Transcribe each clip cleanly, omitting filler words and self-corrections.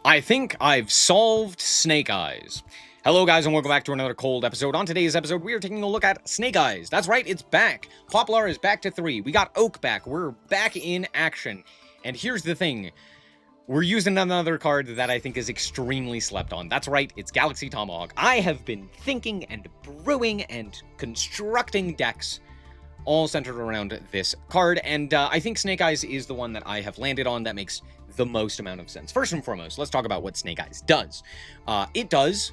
I think I've solved Snake Eyes. Hello guys and welcome back to another cold episode. On today's episode, we are taking a look at Snake Eyes. That's right, it's back. Poplar is back to 3. We got Oak back. We're back in action. And here's the thing. We're using another card that I think is extremely slept on. That's right, it's Galaxy Tomahawk. I have been thinking and brewing and constructing decks all centered around this card, and I think Snake Eyes is the one that I have landed on that makes the most amount of sense. First and foremost, let's talk about what Snake Eyes does. It does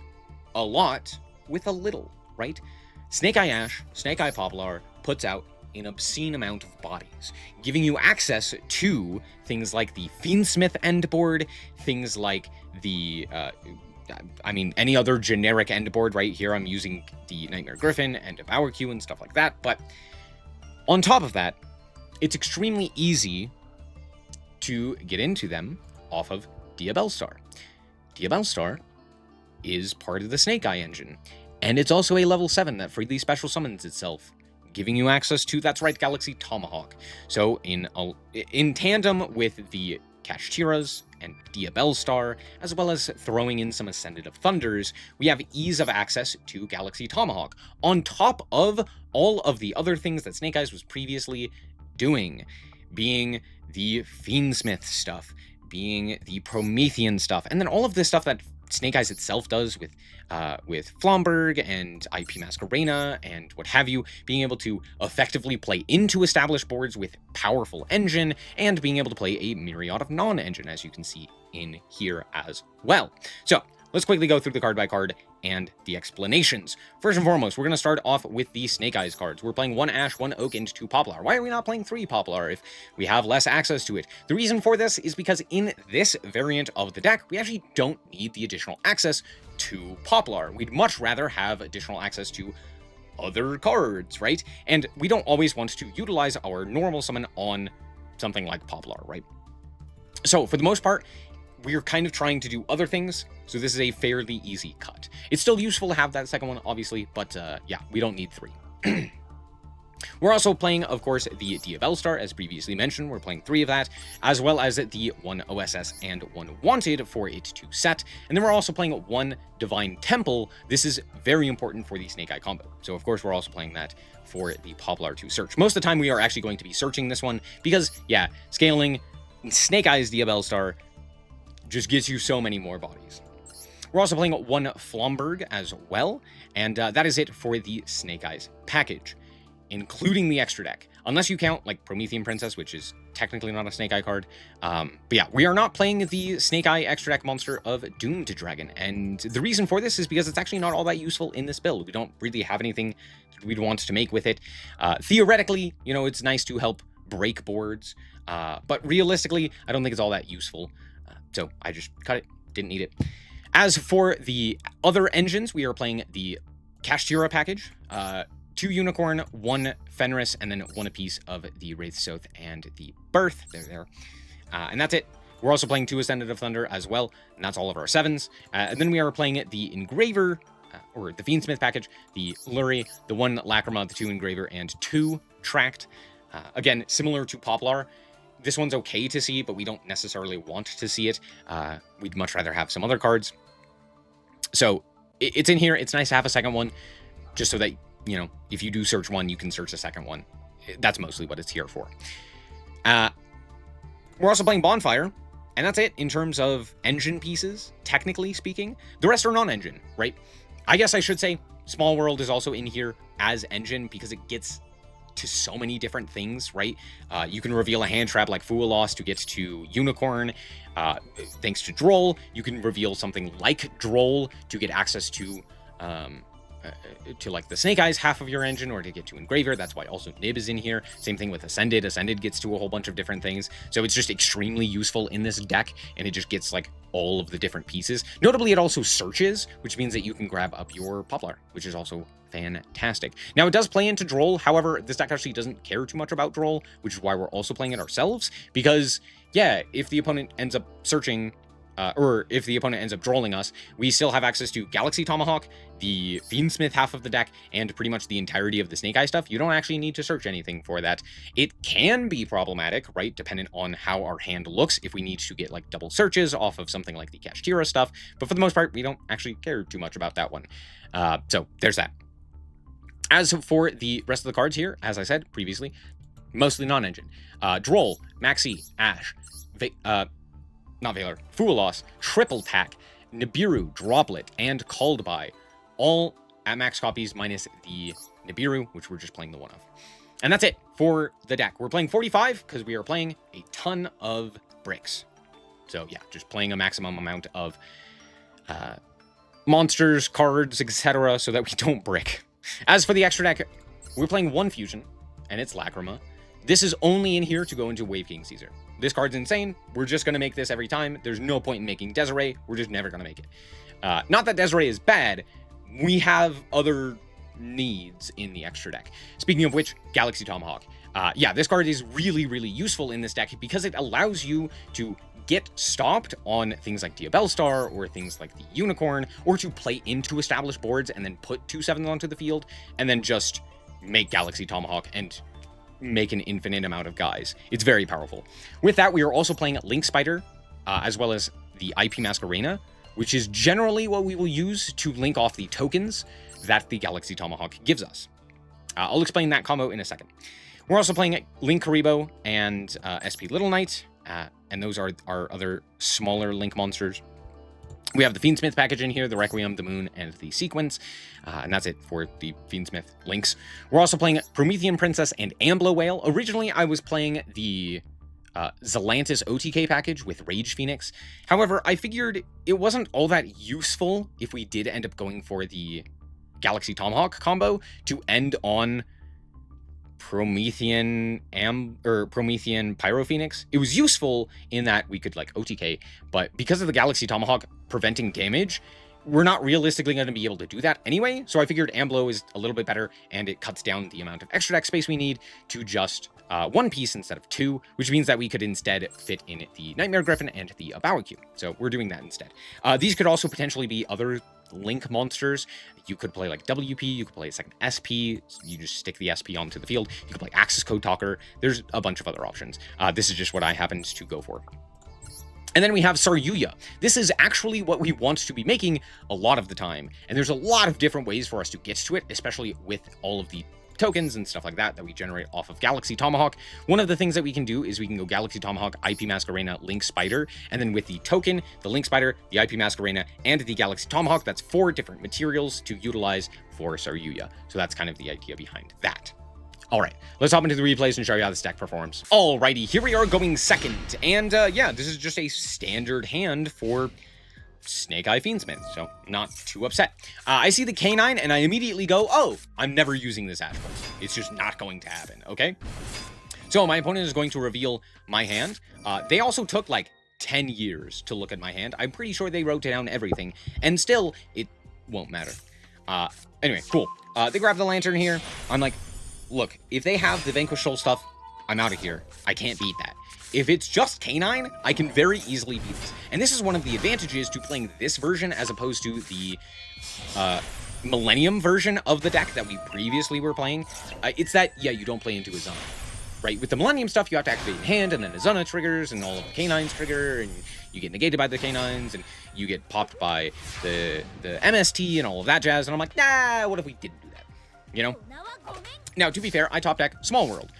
a lot with a little, right? Snake Eye Ash, Snake Eye Poplar puts out an obscene amount of bodies, giving you access to things like the Fiendsmith end board, things like the, any other generic end board. Right here I'm using the Nightmare Griffin and a Bower Q and stuff like that, but on top of that, it's extremely easy to get into them off of Diabellstar. Diabellstar is part of the Snake Eye engine, and it's also a level 7 that freely special summons itself, giving you access to, that's right, Galaxy Tomahawk. So in tandem with the Kashtiras and Diabellstar, as well as throwing in some Ascended of Thunders, we have ease of access to Galaxy Tomahawk, on top of all of the other things that Snake Eyes was previously doing, being the Fiendsmith stuff, being the Promethean stuff, and then all of this stuff that Snake Eyes itself does with Flomberg and IP Masquerena and what have you, being able to effectively play into established boards with powerful engine, and being able to play a myriad of non-engine, as you can see in here as well. So let's quickly go through the card by card and the explanations. First and foremost, we're going to start off with the Snake Eyes cards. We're playing 1 Ash, 1 Oak, and 2 Poplar. Why are we not playing 3 Poplar if we have less access to it? The reason for this is because in this variant of the deck, we actually don't need the additional access to Poplar. We'd much rather have additional access to other cards, right? And we don't always want to utilize our normal summon on something like Poplar, right? So for the most part, we're kind of trying to do other things, so this is a fairly easy cut. It's still useful to have that second one, obviously, but yeah, we don't need 3. We're also playing, of course, the Diabellstar, as previously mentioned. We're playing 3 of that, as well as the 1 OSS and 1 Wanted for it to set. And then we're also playing 1 Divine Temple. This is very important for the Snake Eye combo. So, of course, we're also playing that for the Poplar to search. Most of the time, we are actually going to be searching this one, because, yeah, scaling Snake Eyes Diabellstar just gets you so many more bodies. We're also playing 1 Flomberg as well, and that is it for the Snake Eyes package, including the extra deck. Unless you count, like, Promethean Princess, which is technically not a Snake Eye card. But yeah, we are not playing the Snake Eye extra deck monster of Doomed Dragon, and the reason for this is because it's actually not all that useful in this build. We don't really have anything we'd want to make with it. Theoretically, you know, it's nice to help break boards, but realistically, I don't think it's all that useful. So I just cut it, didn't need it. As for the other engines, we are playing the Kashtira package, 2 Unicorn, 1 Fenris, and then 1 apiece of the Wraith Soth and the Birth. There. And that's it. We're also playing 2 Ascended of Thunder as well, and that's all of our 7s. And then we are playing the Engraver, or the Fiendsmith package, the Lurie, the 1 Lacrima, the 2 Engraver, and 2 Tract. Again, similar to Poplar, this one's okay to see, but we don't necessarily want to see it. We'd much rather have some other cards. So it's in here. It's nice to have a second one, just so that, you know, if you do search one, you can search a second one. That's mostly what it's here for. We're also playing Bonfire, and that's it in terms of engine pieces, technically speaking. The rest are non-engine, right? I guess I should say Small World is also in here as engine because it gets to so many different things, right? You can reveal a hand trap like Fool Loss to get to Unicorn. Thanks to Droll, you can reveal something like Droll to get access to like the Snake Eyes half of your engine, or to get to Engraver. That's why also Nib is in here. Same thing with Ascended. Ascended gets to a whole bunch of different things. So it's just extremely useful in this deck, and it just gets like all of the different pieces. Notably, it also searches, which means that you can grab up your Poplar, which is also fantastic. Now, it does play into Droll. However, this deck actually doesn't care too much about Droll, which is why we're also playing it ourselves. Because, yeah, if the opponent ends up searching or if the opponent ends up drawing us, we still have access to Galaxy Tomahawk, the Fiendsmith half of the deck, and pretty much the entirety of the Snake Eye stuff. You don't actually need to search anything for that. It can be problematic, right, dependent on how our hand looks, if we need to get, like, double searches off of something like the Kashtira stuff, but for the most part, we don't actually care too much about that one. So, there's that. As for the rest of the cards here, as I said previously, mostly non-engine. Droll, Maxi, Ash, not Valor, Foolos, Triple Tack, Nibiru, Droplet, and Called By. All at max copies minus the Nibiru, which we're just playing the one of. And that's it for the deck. We're playing 45 because we are playing a ton of bricks. So yeah, just playing a maximum amount of monsters, cards, etc. so that we don't brick. As for the extra deck, we're playing one fusion, and it's Lacrima. This is only in here to go into Wave King Caesar. This card's insane. We're just going to make this every time. There's no point in making Desiree. We're just never going to make it. Not that Desiree is bad. We have other needs in the extra deck. Speaking of which, Galaxy Tomahawk. Yeah, this card is really, really useful in this deck because it allows you to get stopped on things like Diabellstar or things like the Unicorn, or to play into established boards and then put 2/7s onto the field, and then just make Galaxy Tomahawk and make an infinite amount of guys. It's very powerful. With that, we are also playing Link Spider, as well as the IP Masquerena, which is generally what we will use to link off the tokens that the Galaxy Tomahawk gives us. I'll explain that combo in a second. We're also playing Link Karibo and SP Little Knight, and those are our other smaller Link monsters. We have the Fiendsmith package in here, the Requiem, the Moon, and the Sequence, and that's it for the Fiendsmith links. We're also playing Promethean Princess and Amblo Whale. Originally, I was playing the Zelantis OTK package with Rage Phoenix. However, I figured it wasn't all that useful if we did end up going for the Galaxy Tomahawk combo to end on Promethean Pyro Phoenix. It was useful in that we could, like, OTK, but because of the Galaxy Tomahawk preventing damage, we're not realistically going to be able to do that anyway, so I figured Amblo is a little bit better, and it cuts down the amount of extra deck space we need to just one piece instead of two, which means that we could instead fit in the Nightmare Griffin and the Abawakyu. So we're doing that instead. These could also potentially be other Link monsters. You could play like WP, you could play a second SP, you just stick the SP onto the field. You could play Axis Code Talker. There's a bunch of other options. This is just what I happened to go for. And then we have Saryuya. This is actually what we want to be making a lot of the time. And there's a lot of different ways for us to get to it, especially with all of the tokens and stuff like that we generate off of Galaxy Tomahawk. One of the things that we can do is we can go Galaxy Tomahawk, IP Masquerena, Link Spider, and then with the token, the Link Spider, the IP Masquerena, and the Galaxy Tomahawk, that's 4 different materials to utilize for Saryuya. So that's kind of the idea behind that. Alright, let's hop into the replays and show you how this deck performs. Alrighty, here we are going second, and yeah, this is just a standard hand for Snake Eye Fiendsmith, so not too upset. I see the K9 and I immediately go, oh, I'm never using this Ash Pulse. It's just not going to happen, okay? So my opponent is going to reveal my hand. They also took like 10 years to look at my hand. I'm pretty sure they wrote down everything, and still, it won't matter. Anyway, cool. They grab the Lantern here. I'm like, look, if they have the Vanquish Soul stuff, I'm out of here. I can't beat that. If it's just K9, I can very easily beat this. And this is one of the advantages to playing this version as opposed to the Millennium version of the deck that we previously were playing. It's that, yeah, you don't play into Azana, right? With the Millennium stuff, you have to activate in hand, and then Azana triggers, and all of the K9s trigger, and you get negated by the K9s, and you get popped by the MST and all of that jazz, and I'm like, nah, what if we didn't do that? You know? Now, to be fair, I top deck Small World,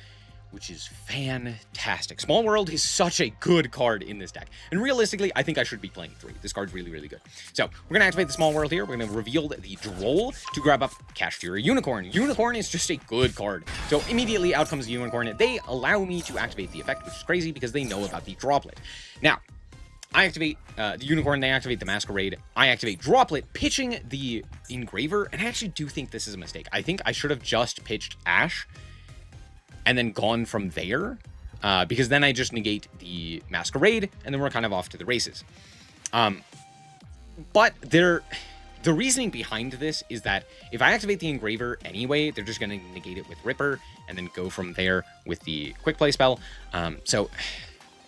which is fantastic. Small World is such a good card in this deck. And realistically, I think I should be playing 3. This card's really, really good. So, we're going to activate the Small World here. We're going to reveal the Droll to grab up Kashtira Unicorn. Unicorn is just a good card. So, immediately out comes the Unicorn. They allow me to activate the effect, which is crazy because they know about the Droplet. Now, I activate the Unicorn, they activate the Masquerade, I activate Droplet, pitching the Engraver, and I actually do think this is a mistake. I think I should have just pitched Ash, and then gone from there, because then I just negate the Masquerade, and then we're kind of off to the races. But the reasoning behind this is that if I activate the Engraver anyway, they're just going to negate it with Ripper, and then go from there with the Quick Play spell. So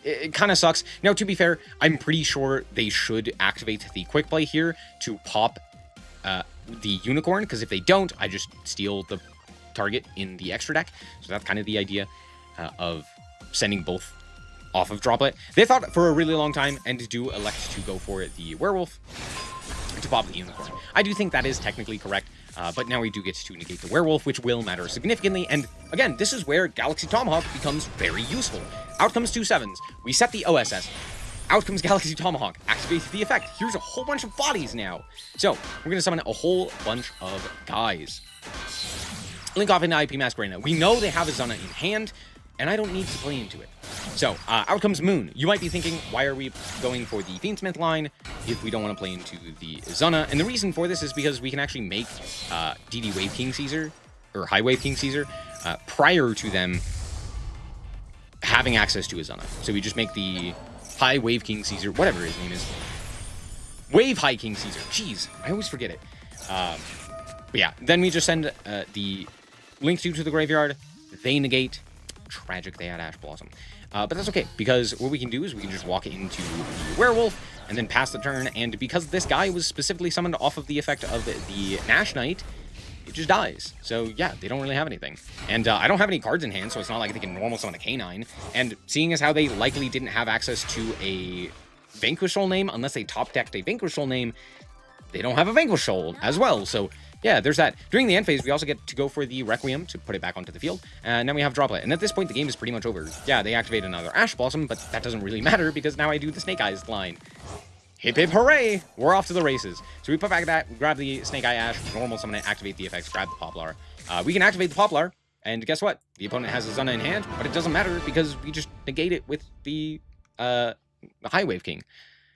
it kind of sucks. Now, to be fair, I'm pretty sure they should activate the quick play here to pop the unicorn, because if they don't, I just steal the target in the extra deck. So that's kind of the idea of sending both off of Droplet. They thought for a really long time and do elect to go for the werewolf to pop the unicorn. I do think that is technically correct, but now we do get to negate the werewolf, which will matter significantly. And again, this is where Galaxy Tomahawk becomes very useful. Out comes 2 7s. We set the OSS. Out comes Galaxy Tomahawk. Activates the effect. Here's a whole bunch of bodies now. So we're going to summon a whole bunch of guys. Link off into IP Masquerade. We know they have a Zana in hand, and I don't need to play into it. So, out comes Moon. You might be thinking, why are we going for the Fiendsmith line if we don't want to play into the Zana? And the reason for this is because we can actually make DD Wave King Caesar, or High Wave King Caesar, prior to them having access to a Zana. So we just make the High Wave King Caesar, whatever his name is. Wave High King Caesar. Jeez, I always forget it. But yeah, then we just send the Link 2 to the graveyard. They negate. Tragic they had Ash Blossom. But that's okay, because what we can do is we can just walk into the werewolf and then pass the turn, and because this guy was specifically summoned off of the effect of the Nash Knight, it just dies. So yeah, they don't really have anything. And I don't have any cards in hand, so it's not like they can normal summon a K9. And seeing as how they likely didn't have access to a Vanquish Soul name, unless they top-decked a Vanquish Soul name, they don't have a Vanquish Soul as well. So yeah, there's that. During the end phase, we also get to go for the Requiem to put it back onto the field. And now we have Droplet. And at this point, the game is pretty much over. Yeah, they activate another Ash Blossom, but that doesn't really matter because now I do the Snake Eyes line. Hip hip hooray! We're off to the races. So we put back that, grab the Snake Eye Ash, normal summon it, activate the effects, grab the Poplar. We can activate the Poplar, and guess what? The opponent has a Zana in hand, but it doesn't matter because we just negate it with the High Wave King.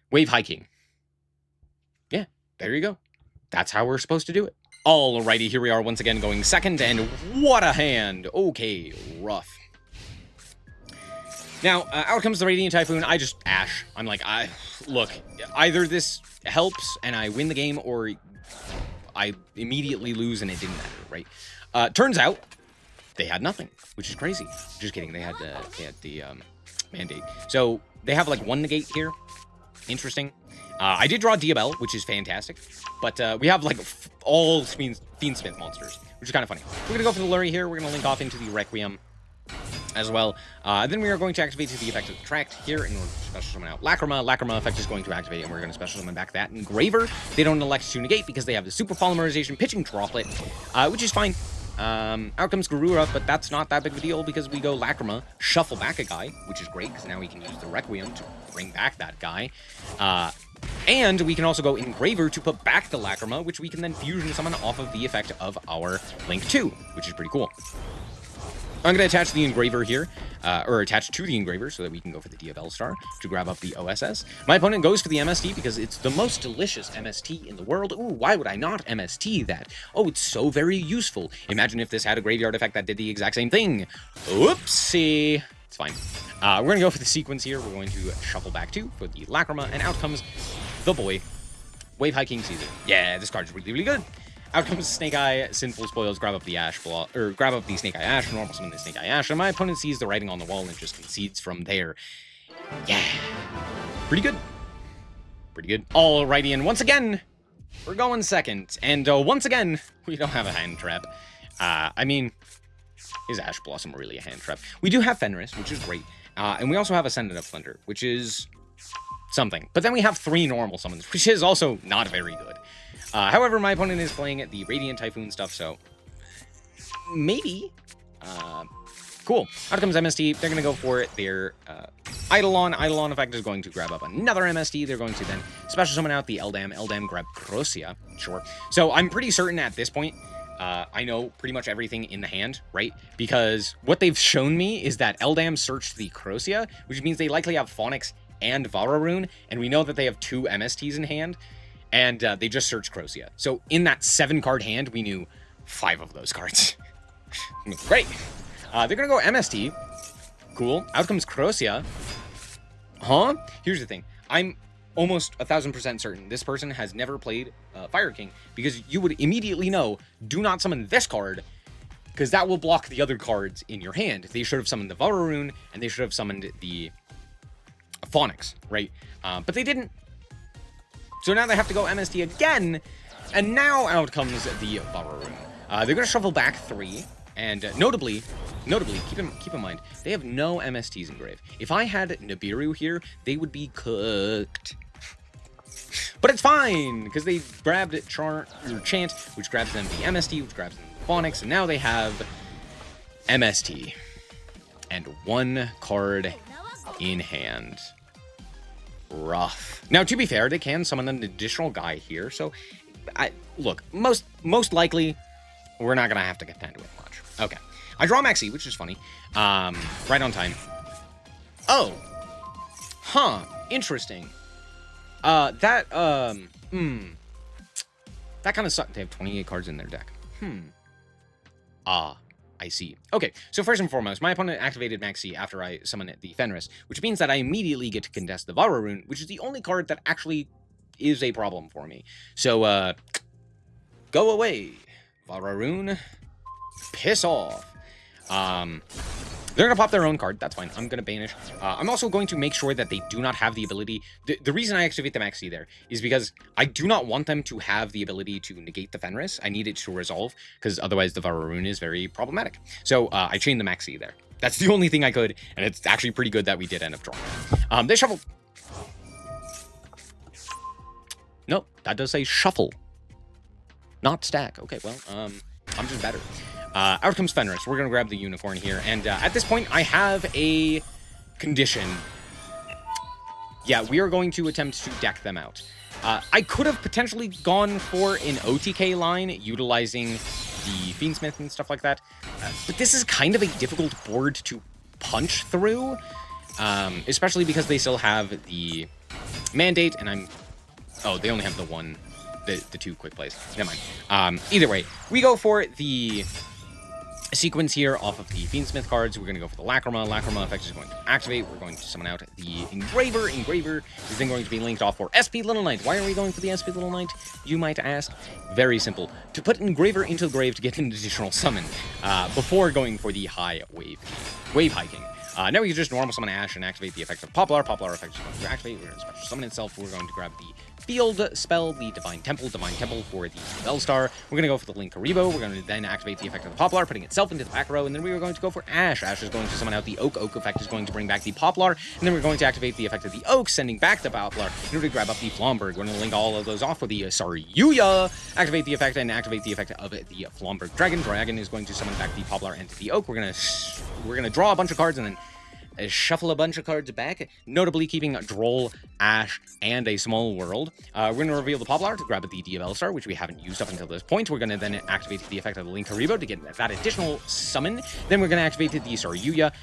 Wave High King. Yeah, there you go. That's how we're supposed to do it. Alrighty, here we are once again going second, and what a hand! Okay, rough. Now, out comes the Radiant Typhoon. I just Ash. I'm like, look, either this helps and I win the game, or I immediately lose and it didn't matter, right? Turns out, they had nothing, which is crazy. Just kidding, they had the mandate. So, they have like 1 negate here. Interesting. I did draw Diabel, which is fantastic, but we have like all Fiendsmith monsters, which is kind of funny. We're going to go for the Lurie here. We're going to link off into the Requiem as well. Then we are going to activate the effect of the Tract here in order to special summon out Lacrima. Lacrima effect is going to activate, and we're going to special summon back that Engraver. They don't elect to negate because they have the Super Polymerization Pitching Droplet, which is fine. Out comes Garura, but that's not that big of a deal because we go Lacrima, shuffle back a guy, which is great because now we can use the Requiem to bring back that guy. And we can also go Engraver to put back the Lacrima, which we can then fusion summon off of the effect of our Link 2, which is pretty cool. I'm going to attach the Engraver here, or attach to the Engraver so that we can go for the Diabel Star to grab up the OSS. My opponent goes for the MST because it's the most delicious MST in the world. Ooh, why would I not MST that? Oh, it's so very useful. Imagine if this had a graveyard effect that did the exact same thing. Oopsie. It's fine. We're going to go for the sequence here. We're going to shuffle back 2 for the Lacrima, and out comes the boy, Wave High King Caesar. Yeah, this card's really, really good. Out comes Snake Eye, Sinful Spoils, grab up the grab up the Snake Eye Ash, normal summon the Snake Eye Ash, and my opponent sees the writing on the wall and just concedes from there. Yeah. Pretty good. Pretty good. Alrighty, and once again, we're going second. And once again, we don't have a hand trap. I mean, is Ash Blossom really a hand trap? We do have Fenris, which is great. And we also have Ascendant of Splendor, which is something. But then we have 3 normal summons, which is also not very good. However, my opponent is playing the Radiant Typhoon stuff, so maybe. Cool. Out comes MST. They're going to go for it. Their Eidolon. Eidolon effect is going to grab up another MST. They're going to then special summon out the Eldam. Eldam grab Crocia. Sure. So I'm pretty certain at this point, I know pretty much everything in the hand, right? Because what they've shown me is that Eldam searched the Crocia, which means they likely have Phonics and Vararune, and we know that they have 2 MSTs in hand. And they just searched Crocia. So in that 7-card hand, we knew 5 of those cards. Great. They're going to go MST. Cool. Out comes Crocia. Huh? Here's the thing. I'm almost 1000% certain this person has never played Fire King, because you would immediately know, do not summon this card, because that will block the other cards in your hand. They should have summoned the Vararune, and they should have summoned the Phonics, right? But they didn't. So now they have to go MST again, and now out comes the Vararoon. They're going to shuffle back 3, and notably, keep in mind, they have no MSTs in grave. If I had Nibiru here, they would be cooked. But it's fine, because they grabbed Chant, which grabs them the MST, which grabs them the Phonics, and now they have MST. And 1 card in hand. Rough. Now, to be fair, they can summon an additional guy here, so look, most likely, we're not gonna have to contend with much. Okay, I draw Maxi, which is funny. Right on time. Oh, huh, interesting. That kind of sucked. They have 28 cards in their deck. I see. Okay, so first and foremost, my opponent activated Maxi after I summoned the Fenris, which means that I immediately get to contest the Vararoon, which is the only card that actually is a problem for me. So, go away, Vararoon. Piss off. They're going to pop their own card. That's fine. I'm going to banish. I'm also going to make sure that they do not have the ability... The reason I activate the Maxi there is because I do not want them to have the ability to negate the Fenris. I need it to resolve, because otherwise the Vararoon is very problematic. So I chained the Maxi there. That's the only thing I could, and it's actually pretty good that we did end up drawing. They shuffled... Nope, that does say shuffle. Not stack. Okay, well, I'm just better. Out comes Fenris. We're going to grab the Unicorn here. And at this point, I have a condition. Yeah, we are going to attempt to deck them out. I could have potentially gone for an OTK line, utilizing the Fiendsmith and stuff like that. But this is kind of a difficult board to punch through, especially because they still have the Mandate, and I'm... Oh, they only have the one... The 2 quick plays. Never mind. Either way, we go for the sequence here off of the Fiendsmith cards. We're going to go for the Lacrima. Lacrima effect is going to activate. We're going to summon out the Engraver. Engraver is then going to be linked off for SP Little Knight. Why are we going for the SP Little Knight, you might ask? Very simple. To put Engraver into the grave to get an additional summon before going for the high wave hiking. Now we can just normal summon Ash and activate the effect of Poplar. Poplar effect is going to activate. We're going to special summon itself. We're going to grab the field spell, the Divine Temple for the Bellstar. We're going to go for the Linkaribo. We're going to then activate the effect of the Poplar, putting itself into the back row, and then we are going to go for Ash. Ash is going to summon out the Oak. Oak effect is going to bring back the Poplar, and then we're going to activate the effect of the Oak, sending back the Poplar in order to grab up the Flomberg. We're going to link all of those off with the Saryuya, activate the effect, and activate the effect of the Flomberg Dragon. Dragon is going to summon back the Poplar and the Oak. We're going to draw a bunch of cards and then shuffle a bunch of cards back, notably keeping Droll, Ash, and a Small World. We're going to reveal the Poplar to grab the Diabellstar, which we haven't used up until this point. We're going to then activate the effect of the Linkaribo to get that additional summon. Then we're going to activate the Saryuya,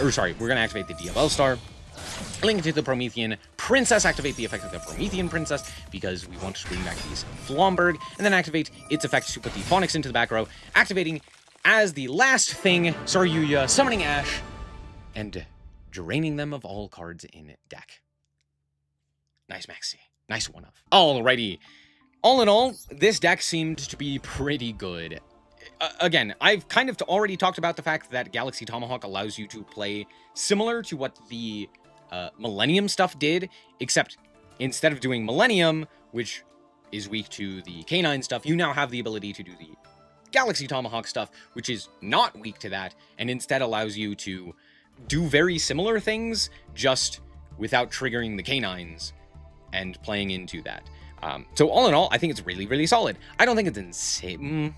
we're going to activate the Diabellstar, link it to the Promethean Princess, activate the effect of the Promethean Princess, because we want to bring back these Flomberg, and then activate its effect to put the Phonics into the back row, activating as the last thing, Saryuya, summoning Ash, and draining them of all cards in deck. Nice Maxi. Nice one of. Alrighty. All in all, this deck seemed to be pretty good. Again, I've kind of already talked about the fact that Galaxy Tomahawk allows you to play similar to what the Millennium stuff did, except instead of doing Millennium, which is weak to the K9 stuff, you now have the ability to do the Galaxy Tomahawk stuff, which is not weak to that, and instead allows you to do very similar things, just without triggering the K9s and playing into that. So all in all, I think it's really, really solid. I don't think it's insane.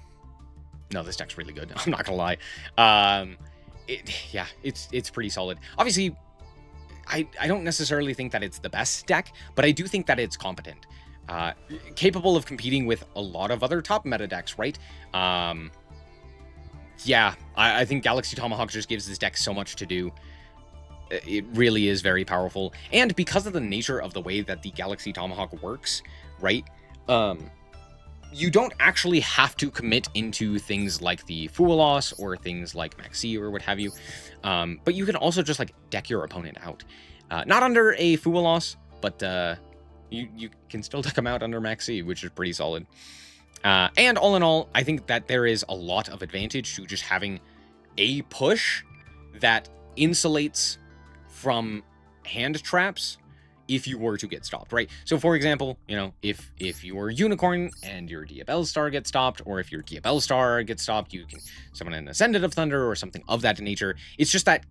No, this deck's really good. I'm not gonna lie. It's pretty solid. Obviously, I don't necessarily think that it's the best deck, but I do think that it's competent. Capable of competing with a lot of other top meta decks, right? Yeah, I think Galaxy Tomahawk just gives this deck so much to do. It really is very powerful. And because of the nature of the way that the Galaxy Tomahawk works, right? You don't actually have to commit into things like the Fualos or things like Maxi or what have you. But you can also just like deck your opponent out. Not under a Fualos, but you can still deck them out under Maxi, which is pretty solid. And all in all, I think that there is a lot of advantage to just having a push that insulates from hand traps if you were to get stopped, right? So for example, you know, if your unicorn and your Diabell star get stopped, or if your Diabell star gets stopped, you can summon an Ascendant of Thunder or something of that nature. It's just that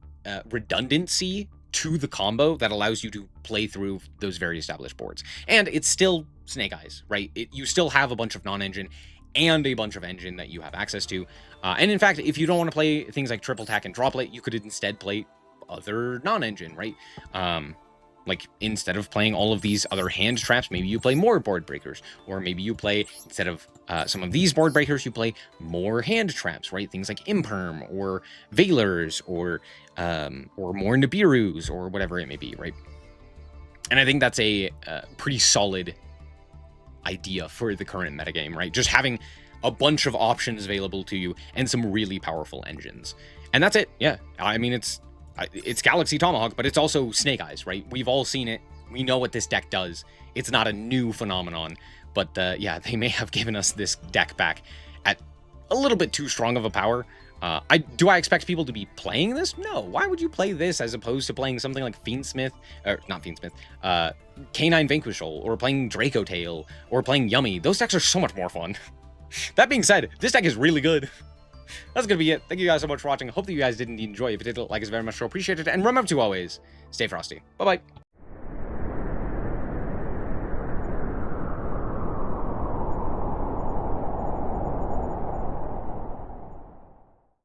redundancy to the combo that allows you to play through those very established boards. And it's still Snake Eyes, right? You still have a bunch of non-engine and a bunch of engine that you have access to. And in fact, if you don't want to play things like Triple Tack and Droplet, you could instead play other non-engine, right? Like, instead of playing all of these other hand traps, maybe you play more board breakers, or maybe you play, instead of some of these board breakers, you play more hand traps, right? Things like Imperm, or Veilers, or more Nibiru's, or whatever it may be, right? And I think that's a pretty solid idea for the current metagame, right? Just having a bunch of options available to you and some really powerful engines. And that's it, yeah. I mean, it's Galaxy Tomahawk, but it's also Snake Eyes, right? We've all seen it. We know what this deck does. It's not a new phenomenon, but yeah, they may have given us this deck back at a little bit too strong of a power. Do I expect people to be playing this? No. Why would you play this as opposed to playing something like Fiendsmith, or not Fiendsmith, Canine Vanquishal, or playing Draco Tail, or playing Yummy? Those decks are so much more fun. That being said, this deck is really good. That's gonna be it. Thank you guys so much for watching. I hope that you guys did indeed enjoy. If you did, like us very much, so appreciate it. And remember to always stay frosty. Bye-bye.